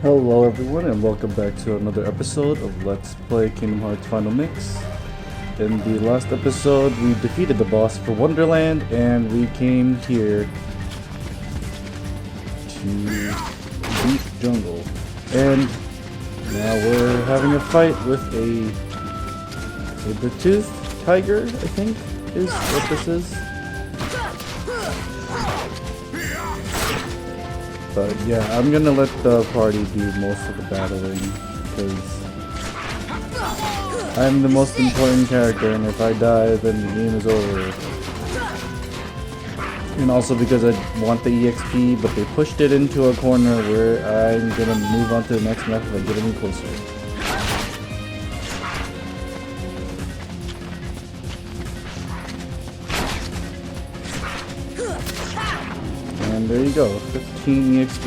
Hello everyone and welcome back to another episode of Let's Play Kingdom Hearts Final Mix. In the last episode we defeated the boss for Wonderland and we came here to Deep Jungle. And now we're having a fight with a saber-toothed tiger, I think is what this is. But yeah, I'm gonna let the party do most of the battling because I'm the most important character, and if I die, then the game is over. And also because I want the EXP, but they pushed it into a corner where I'm gonna move on to the next map if I get any closer. And there you go, 15 EXP.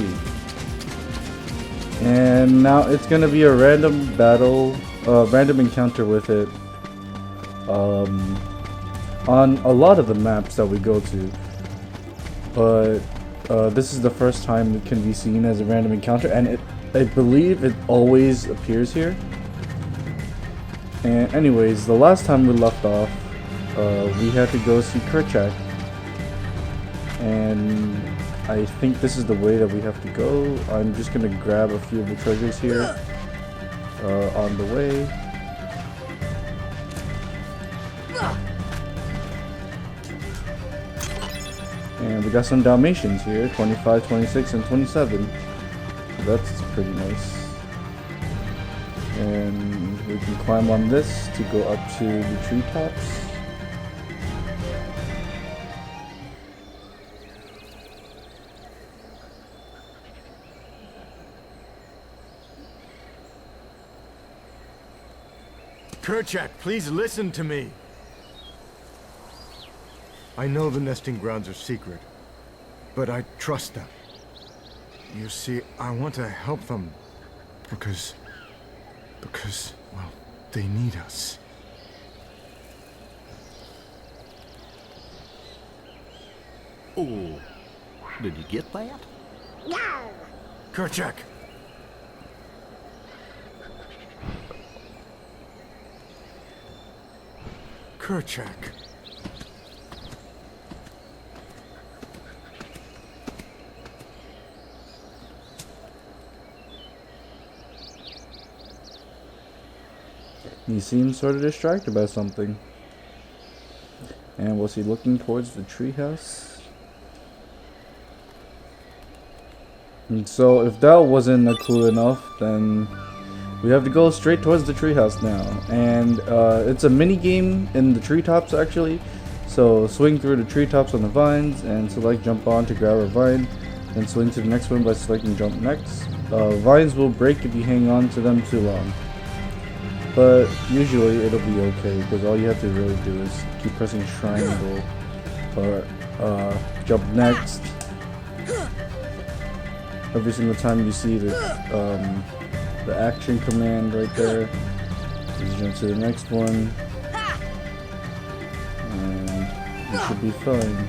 And now it's gonna be a random battle, random encounter with it on a lot of the maps that we go to. But this is the first time it can be seen as a random encounter, and I believe it always appears here. And anyways, the last time we left off, we had to go see Kerchak. And I think this is the way that we have to go. I'm just gonna grab a few of the treasures here on the way. And we got some Dalmatians here, 25, 26, and 27. So that's pretty nice. And we can climb on this to go up to the treetops. Kerchak, please listen to me. I know the nesting grounds are secret, but I trust them. You see, I want to help them because, well, they need us. Oh, did you get that? No! Kerchak! Kerchak. He seems sort of distracted by something. And was he looking towards the treehouse? And so if that wasn't a clue enough, then we have to go straight towards the treehouse now. And it's a mini game in the treetops actually. So swing through the treetops on the vines and select jump on to grab a vine. Then swing to the next one by selecting jump next. Vines will break if you hang on to them too long. But usually it'll be okay because all you have to really do is keep pressing triangle or jump next. Every single time you see the action command right there, just jump to the next one, and you should be fine.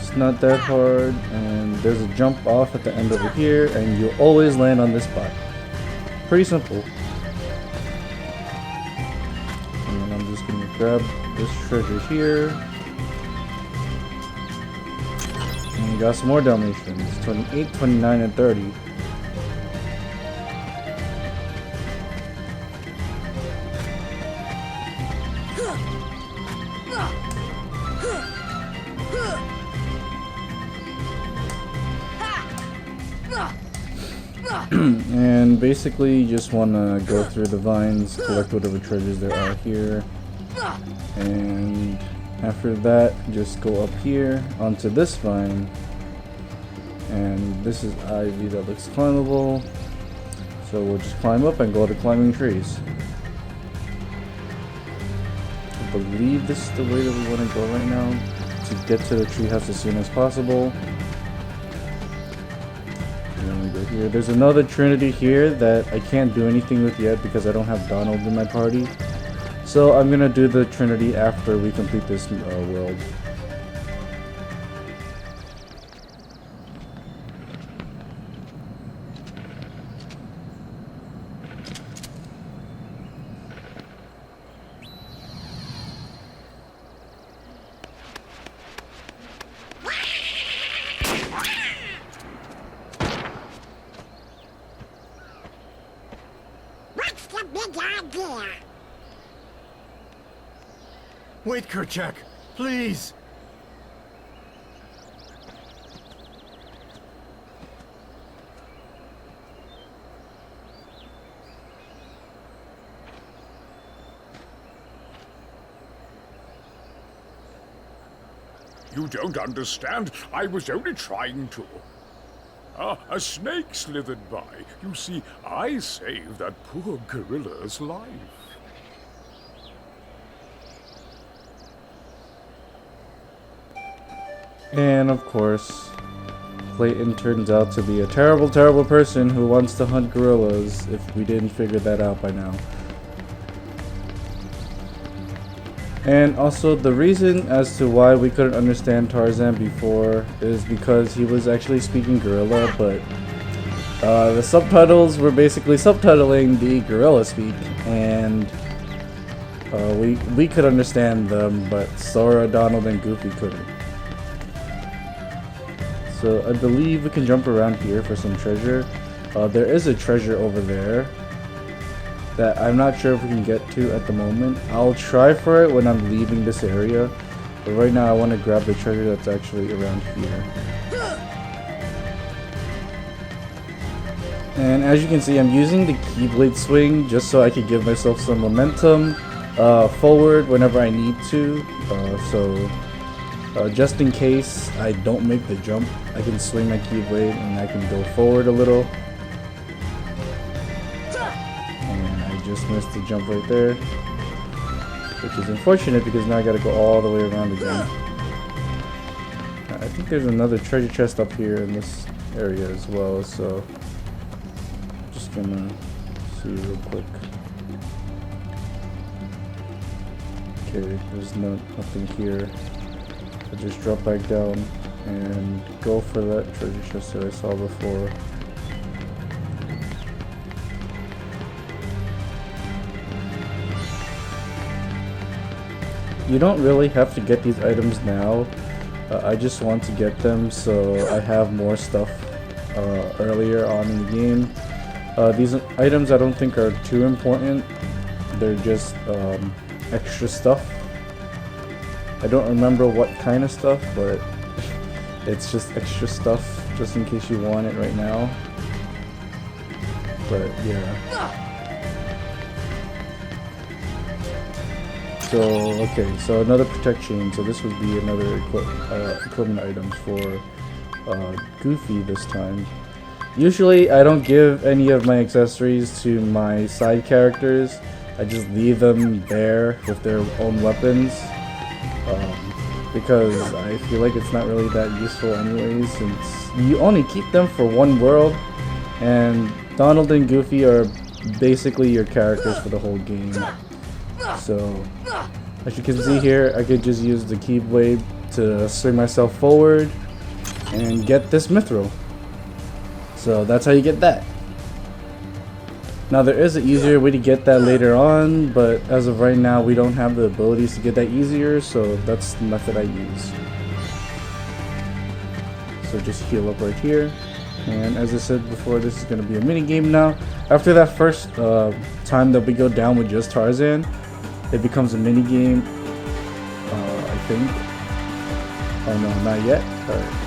It's not that hard, and there's a jump off at the end over here, and you'll always land on this spot. Pretty simple. And I'm just gonna grab this treasure here. And we got some more Dalmatians, 28, 29, and 30. And basically you just want to go through the vines, collect whatever treasures there are here, and after that just go up here onto this vine, and this is ivy that looks climbable, so we'll just climb up and go to climbing trees. I believe this is the way that we want to go right now to get to the treehouse as soon as possible. Here. There's another Trinity here that I can't do anything with yet because I don't have Donald in my party. So I'm gonna do the Trinity after we complete this world. Wait, Kerchak! Please! You don't understand. I was only trying to. Ah, a snake slithered by. You see, I saved that poor gorilla's life. And of course, Clayton turns out to be a terrible, terrible person who wants to hunt gorillas, if we didn't figure that out by now. And also, the reason as to why we couldn't understand Tarzan before is because he was actually speaking gorilla, but the subtitles were basically subtitling the gorilla speak, and we could understand them, but Sora, Donald, and Goofy couldn't. So I believe we can jump around here for some treasure. There is a treasure over there that I'm not sure if we can get to at the moment. I'll try for it when I'm leaving this area, but right now I want to grab the treasure that's actually around here. And as you can see, I'm using the Keyblade swing just so I can give myself some momentum forward whenever I need to. Just in case I don't make the jump, I can swing my Keyblade and I can go forward a little. Just missed the jump right there, which is unfortunate because now I gotta go all the way around again. I think there's another treasure chest up here in this area as well, so I'm just gonna see real quick. Okay, there's nothing here. I'll just drop back down and go for that treasure chest that I saw before. You don't really have to get these items now. I just want to get them so I have more stuff earlier on in the game. These items I don't think are too important. They're just extra stuff. I don't remember what kind of stuff, but it's just extra stuff just in case you want it right now. But yeah. So, okay, so another protection, so this would be another equipment item for Goofy this time. Usually I don't give any of my accessories to my side characters, I just leave them there with their own weapons, because I feel like it's not really that useful anyways, since you only keep them for one world, and Donald and Goofy are basically your characters for the whole game. So, as you can see here, I could just use the Keyblade to swing myself forward and get this mithril. So that's how you get that. Now there is an easier way to get that later on, but as of right now we don't have the abilities to get that easier, so that's the method I use. So just heal up right here. And as I said before, this is going to be a mini game now. After that first time that we go down with just Tarzan, it becomes a mini game, I think. Oh no, not yet.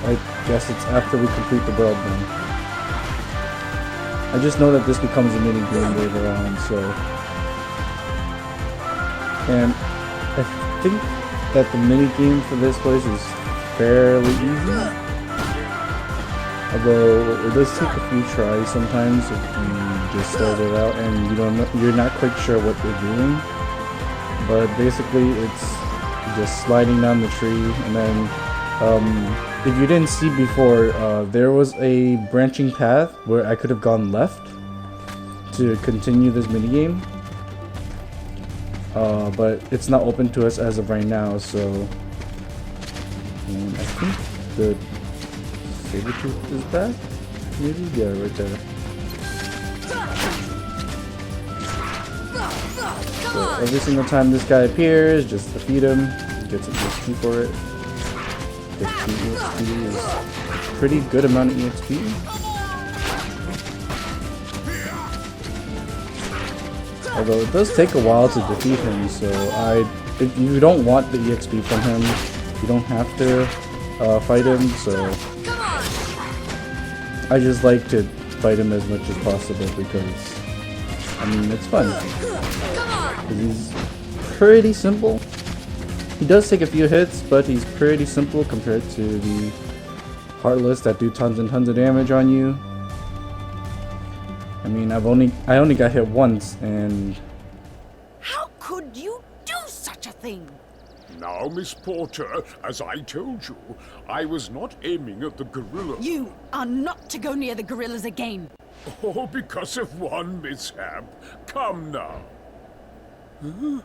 I guess it's after we complete the world then. I just know that this becomes a mini game later on, so. And I think that the mini game for this place is fairly easy. Although it does take a few tries sometimes if you just start it out and you're not quite sure what you're doing. But basically it's just sliding down the tree, and then if you didn't see before, there was a branching path where I could have gone left to continue this minigame. But it's not open to us as of right now, so I think the Sabertooth is back? Maybe? Yeah, right there. So every single time this guy appears, just defeat him, gets an EXP for it. 15 EXP is a pretty good amount of EXP. Although it does take a while to defeat him, so I if you don't want the EXP from him, you don't have to fight him. So I just like to fight him as much as possible because I mean it's fun. He's pretty simple. He does take a few hits, but he's pretty simple compared to the Heartless that do tons and tons of damage on you. I mean, I only got hit once, and How could you do such a thing? Now, Miss Porter, as I told you, I was not aiming at the gorilla. You are not to go near the gorillas again. Oh, because of one mishap. Come now. Huh?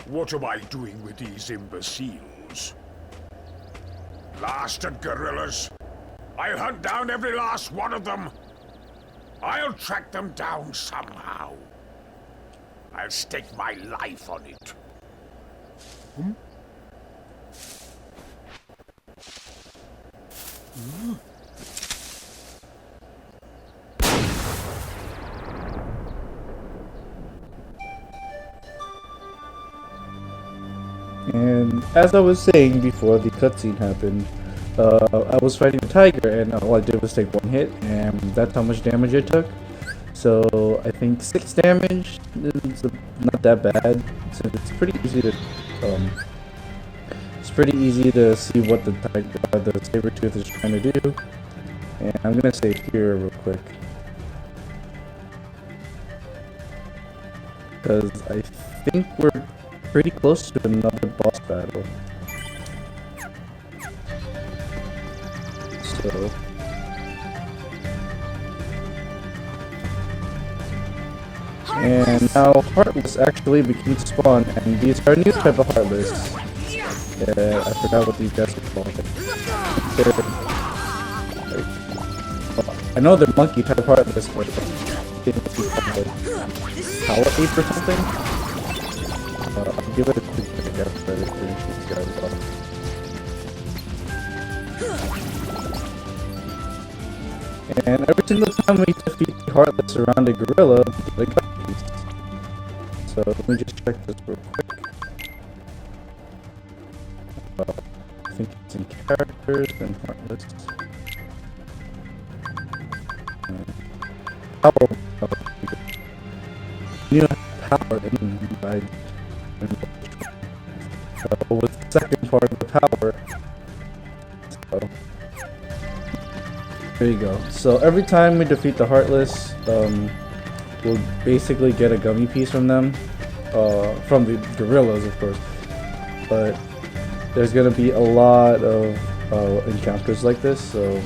What am I doing with these imbeciles? Blasted gorillas! I'll hunt down every last one of them! I'll track them down somehow. I'll stake my life on it. And as I was saying before the cutscene happened, I was fighting a tiger, and all I did was take one hit, and that's how much damage it took. So I think 6 damage is not that bad, since it's pretty easy to see what the saber-tooth is trying to do. And I'm gonna save here real quick, because I think we're pretty close to another boss battle. So and now Heartless actually became spawn, and these are a new type of Heartless. Yeah, I forgot what these guys are called. I know they're monkey type Heartless, but I think it's called Power Ape or something. I'll give it a quick check after I finish these guys off. And every single time we defeat the Heartless around a gorilla, we get a gut piece. So let me just check this real quick. I think it's in characters and Heartless. Power. You know, power inside. With the second part of the power. So there you go. So every time we defeat the Heartless, we'll basically get a gummy piece from them. From the gorillas, of course. But there's gonna be a lot of encounters like this, so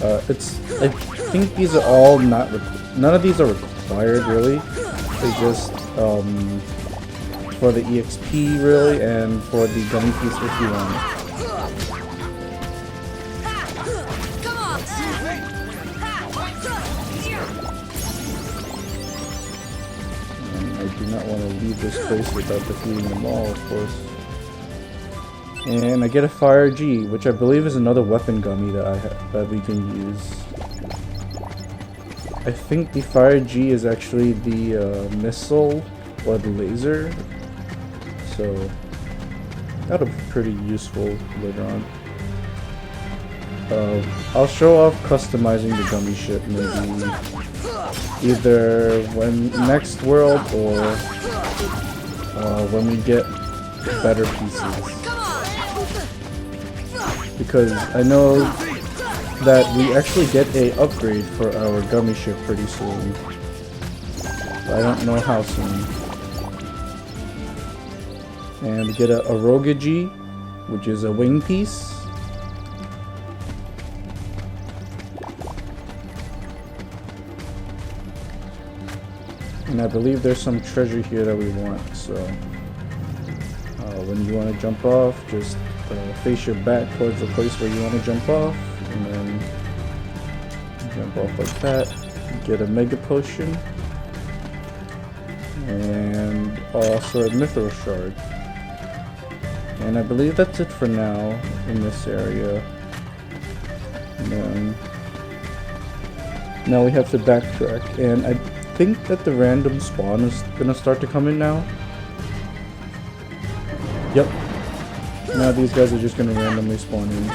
I think these are all none of these are required really. They just for the EXP really, and for the gummy piece if you want it. And I do not want to leave this place without defeating them all, of course. And I get a Fire G, which I believe is another weapon gummy that we can use. I think the Fire G is actually the missile or the laser, so that'll be pretty useful later on. I'll show off customizing the gummy ship maybe either when next world or when we get better pieces. Because I know that we actually get a upgrade for our gummy ship pretty soon. But I don't know how soon. And we get a Rogaji, which is a wing piece. And I believe there's some treasure here that we want, so when you want to jump off, just face your back towards the place where you want to jump off, and then jump off like that. Get a mega potion, and also a mithril shard. And I believe that's it for now in this area. And then now we have to backtrack, and I think that the random spawn is gonna start to come in now. Yep. Now these guys are just gonna randomly spawn in.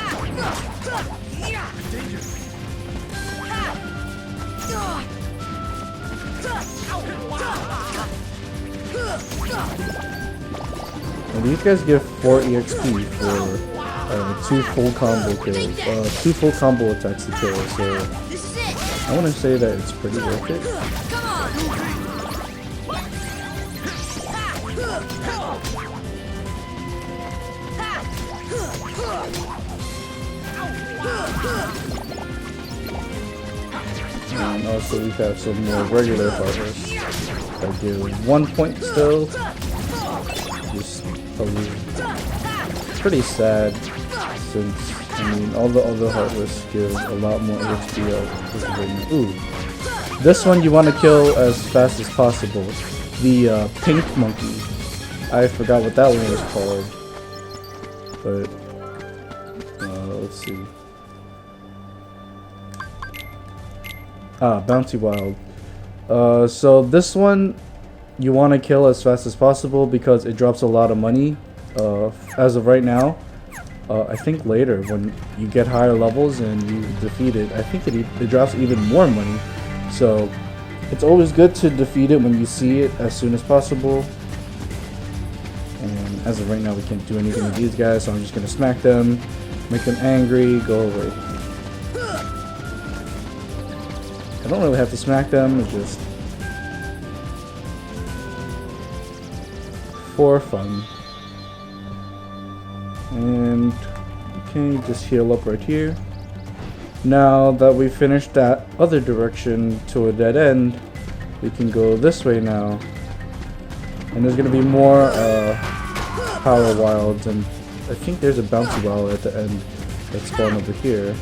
And these guys give 4 EXP for 2 full combo kills, 2 full combo attacks to kill. So I want to say that it's pretty worth it. And also we have some more regular harvests that give 1 point still. Just pretty sad, since I mean all the other harvests give a lot more HP out. Ooh, this one you want to kill as fast as possible. The pink monkey. I forgot what that one was called, but let's see. Bounty Wild. So this one you want to kill as fast as possible because it drops a lot of money. As of right now, I think later when you get higher levels and you defeat it, I think it drops even more money. So it's always good to defeat it when you see it as soon as possible. And as of right now, we can't do anything with these guys, so I'm just gonna smack them, make them angry, go away. I don't really have to smack them, it's just for fun. And okay, just heal up right here. Now that we finished that other direction to a dead end, we can go this way now. And there's gonna be more power wilds, and I think there's a bouncy wild at the end that spawn over here.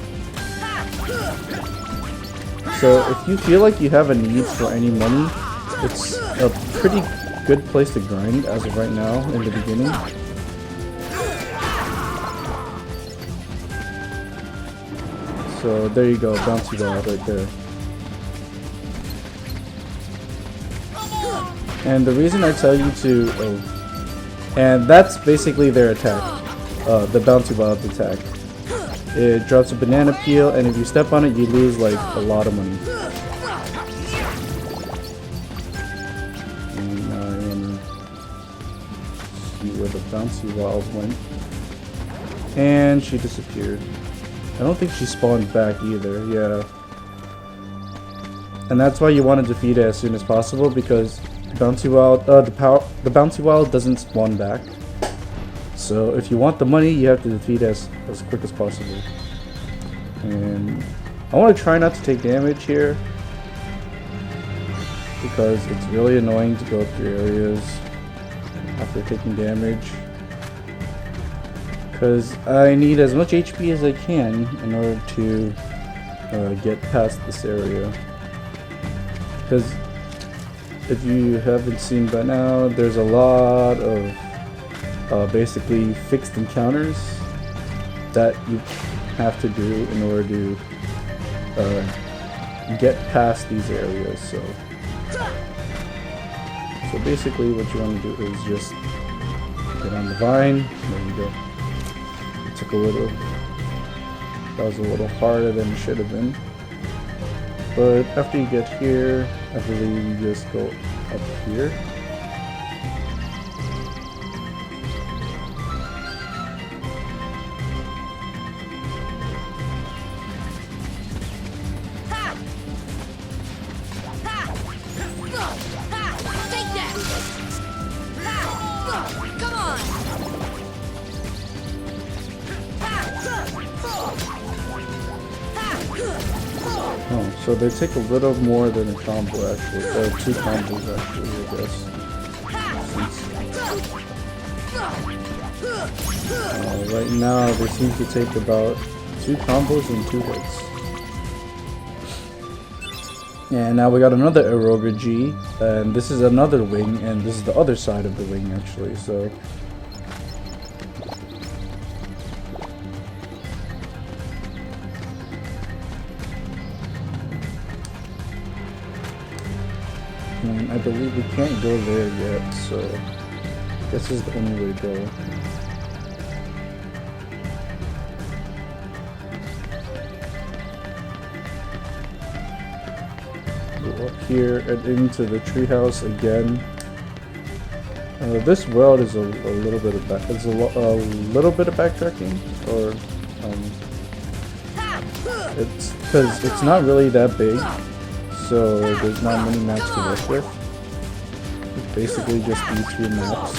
So if you feel like you have a need for any money, it's a pretty good place to grind as of right now in the beginning. So there you go, bouncy wild right there. And the reason I tell you to, and that's basically their attack, the bouncy wild attack. It drops a banana peel, and if you step on it, you lose like a lot of money. And now I wanna see where the bouncy wild went. And she disappeared. I don't think she spawned back either, yeah. And that's why you want to defeat it as soon as possible, because the bouncy wild, the bouncy wild doesn't spawn back. So if you want the money, you have to defeat it as quick as possible. And I want to try not to take damage here, because it's really annoying to go through areas after taking damage. Because I need as much HP as I can in order to get past this area. Because if you haven't seen by now, there's a lot of basically fixed encounters that you have to do in order to get past these areas. So basically what you want to do is just get on the vine. There you go. That was a little harder than it should have been. But after you get here, I believe you just go up here. So they take a little more than a combo actually, or 2 combos actually, I guess. Right now they seem to take about 2 combos and 2 hits. And now we got another Aeroga G, and this is another wing, and this is the other side of the wing actually, so. And I believe we can't go there yet, so this is the only way to go. Go up here and into the treehouse again. This world is a little bit of little bit of backtracking, or it's because it's not really that big. So there's not many maps to work with. It's basically just these few maps.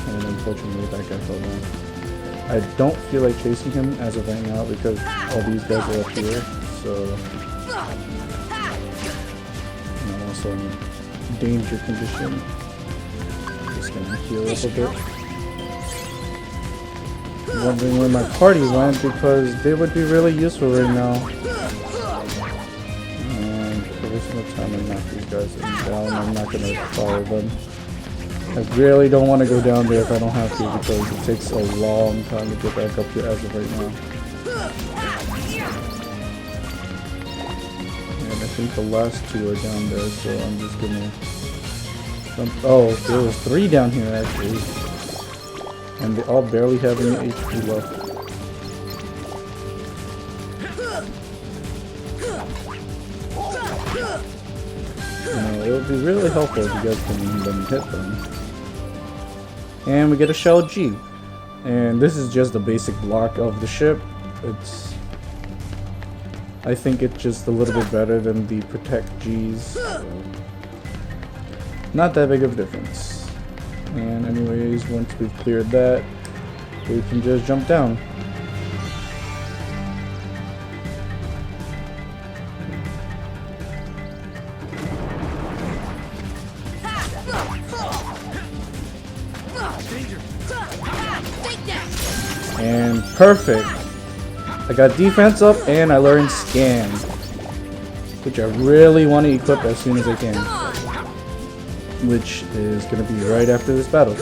And unfortunately that guy fell down. I don't feel like chasing him as of right now because all these guys are up here. So and I'm also in danger condition. Just gonna heal up a bit. Wondering where my party went because they would be really useful right now. Every time I knock these guys down, I'm not going to follow them. I really don't want to go down there if I don't have to because it takes a long time to get back up here as of right now. And I think the last two are down there, so I'm just going to jump. Oh, there was 3 down here actually. And they all barely have any HP left. It would be really helpful if you guys can hit them. And we get a shell G. And this is just the basic block of the ship. I think it's just a little bit better than the protect Gs. So not that big of a difference. And anyways, once we've cleared that, we can just jump down. And perfect. I got defense up and I learned scan, which I really want to equip as soon as I can, which is going to be right after this battle.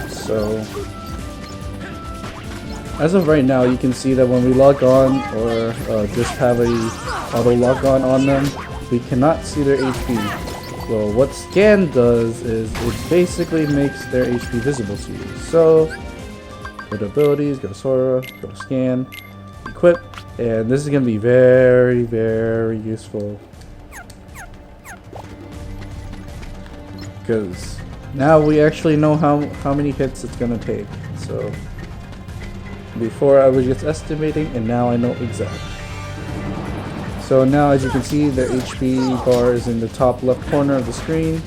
So as of right now, you can see that when we log on or just have a auto log on them, we cannot see their HP. Well, what scan does is it basically makes their HP visible to you. So go to abilities, go to Sora, go to scan, equip, and this is going to be very, very useful. Because now we actually know how many hits it's going to take. So before I was just estimating, and now I know exactly. So now as you can see, the HP bar is in the top left corner of the screen.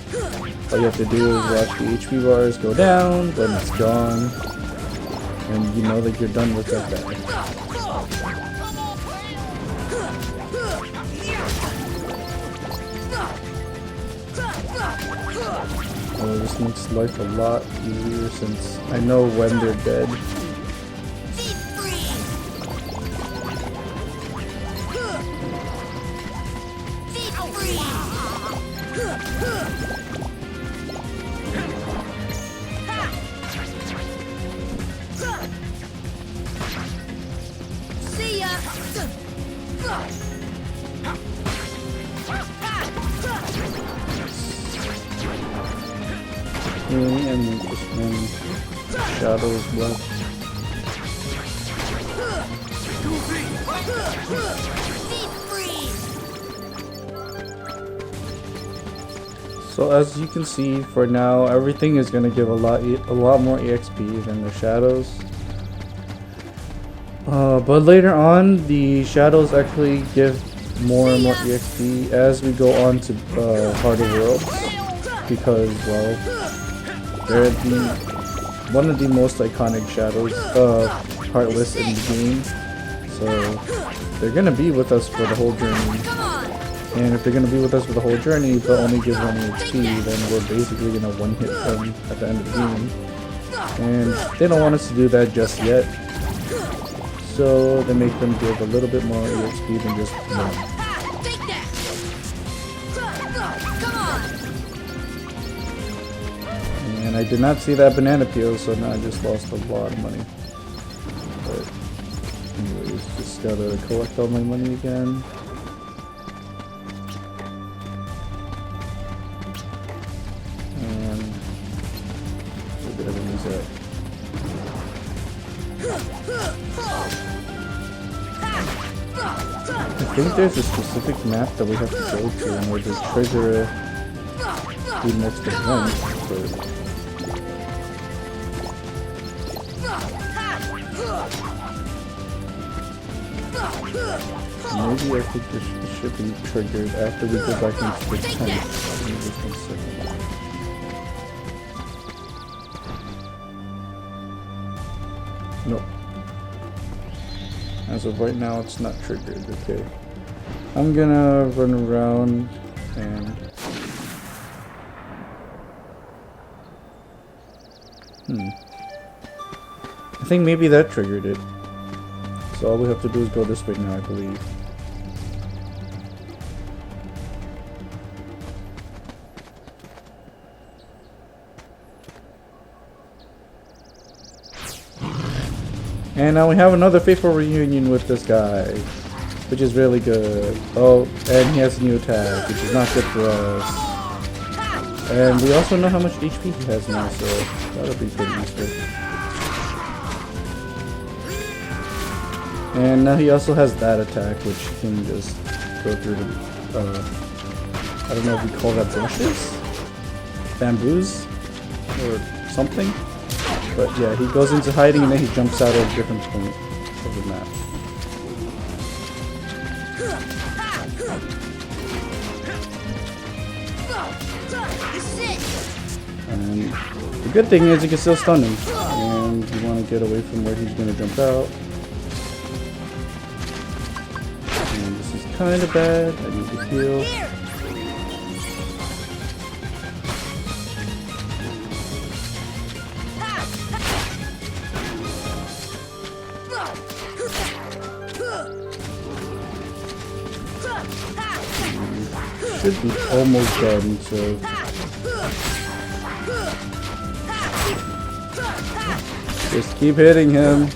All you have to do is watch the HP bars go down, then it's gone. And you know that you're done with that guy. Oh, this makes life a lot easier since I know when they're dead. And just one shadows left. So as you can see, for now, everything is going to give a lot more EXP than the shadows. But later on, the shadows actually give more and more EXP as we go on to harder worlds, because well, they're one of the most iconic shadows, heartless in the game. So they're gonna be with us for the whole journey. And if they're gonna be with us for the whole journey, but only give 1 HP, then we're basically gonna one-hit them at the end of the game. And they don't want us to do that just yet. So they make them give a little bit more EXP than just 1. And I did not see that banana peel, so now I just lost a lot of money. But anyways, just gotta collect all my money again. And where the enemies at? I think there's a specific map that we have to go to in order to trigger the next event, but maybe I think this should be triggered after we go back into the tent. Give me just 1 second. Nope. As of right now, it's not triggered. Okay. I'm gonna run around and... I think maybe that triggered it. So all we have to do is go this way now, I believe. And now we have another faithful reunion with this guy, which is really good. Oh, and he has a new attack, which is not good for us. And we also know how much HP he has now, so that'll be pretty useful. And now he also has that attack, which can just go through the, I don't know if we call that brushes? Bamboos? Or something? But yeah, he goes into hiding and then he jumps out at a different point of the map. And the good thing is you can still stun him. And you want to get away from where he's going to jump out. And this is kind of bad. I need to heal. Should be almost done, so just keep hitting him.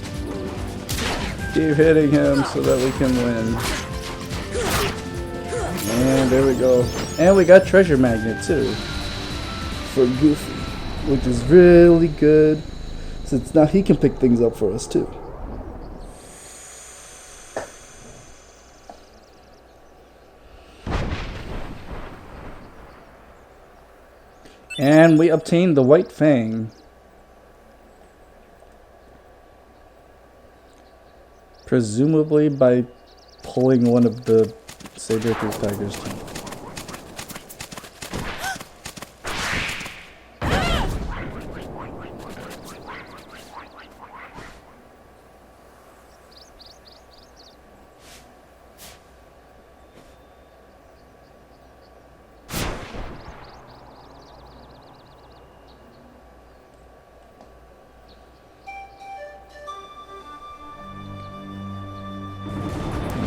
Keep hitting him so that we can win. And there we go. And we got treasure magnet too for Goofy, which is really good since now he can pick things up for us too. And we obtained the White Fang. Presumably by pulling one of the saber-tooth tiger's teeth.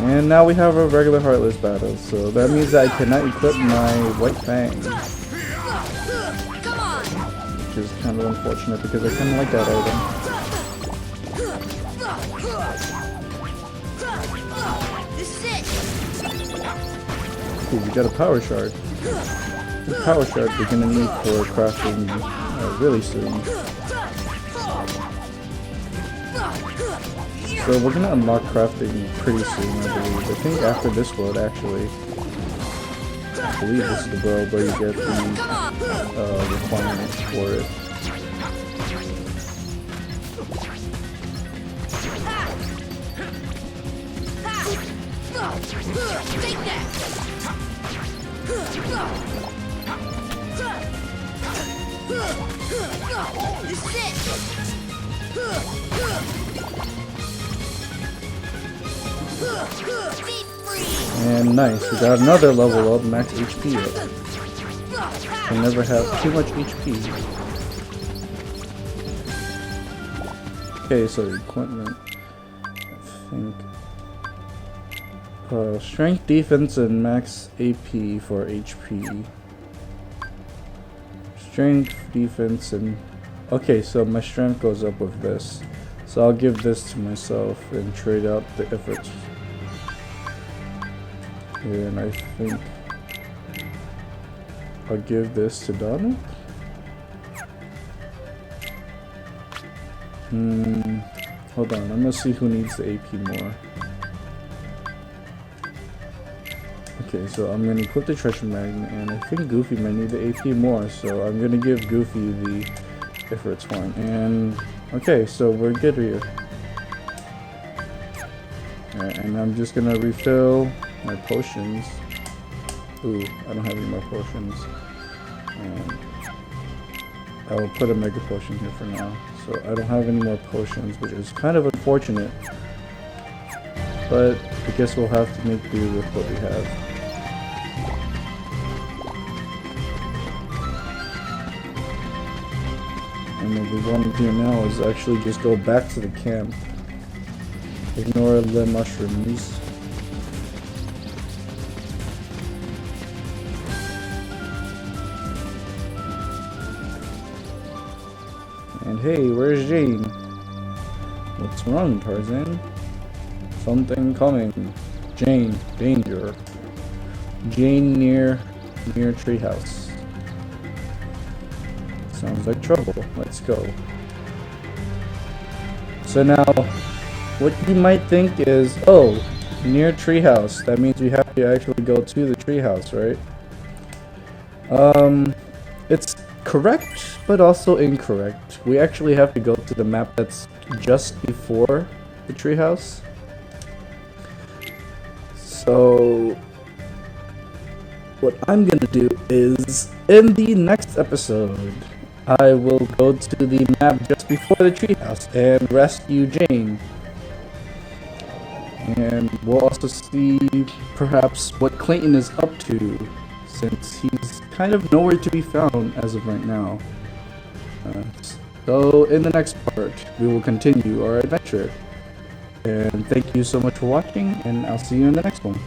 And now we have a regular Heartless battle, so that means that I cannot equip my White Fang. Which is kind of unfortunate because I kind of like that item. Ooh, we got a power shard. The power shard we're gonna need for crafting really soon. So we're gonna unlock crafting pretty soon, I believe. I think after this world, actually. I believe this is the world where you get the requirements for it. Take that! This is it! And nice, we got another level up, max HP up. Can never have too much HP. Okay, so equipment. I think strength, defense, and max AP for HP. Strength, defense, and... Okay, so my strength goes up with this. So I'll give this to myself and trade out the efforts. And I think I'll give this to Donald. Hold on, I'm gonna see who needs the AP more. Okay, so I'm gonna equip the treasure magnet, and I think Goofy might need the AP more, so I'm gonna give Goofy the efforts one. And okay, so we're good here. Alright, and I'm just gonna refill my potions. Ooh, I don't have any more potions. I will put a mega potion here for now. So I don't have any more potions, which is kind of unfortunate. But I guess we'll have to make do with what we have. And what we want to do now is actually just go back to the camp. Ignore the mushrooms. And hey, where's Jane? What's wrong, Tarzan? Something coming. Jane, danger. Jane near treehouse. Sounds like trouble. Let's go. So now, what you might think is, oh, near treehouse. That means we have to actually go to the treehouse, right? It's correct, but also incorrect. We actually have to go to the map that's just before the treehouse. So, what I'm gonna do is, in the next episode, I will go to the map just before the treehouse and rescue Jane. And we'll also see perhaps what Clayton is up to, since he's kind of nowhere to be found as of right now. So in the next part, we will continue our adventure. And thank you so much for watching, and I'll see you in the next one.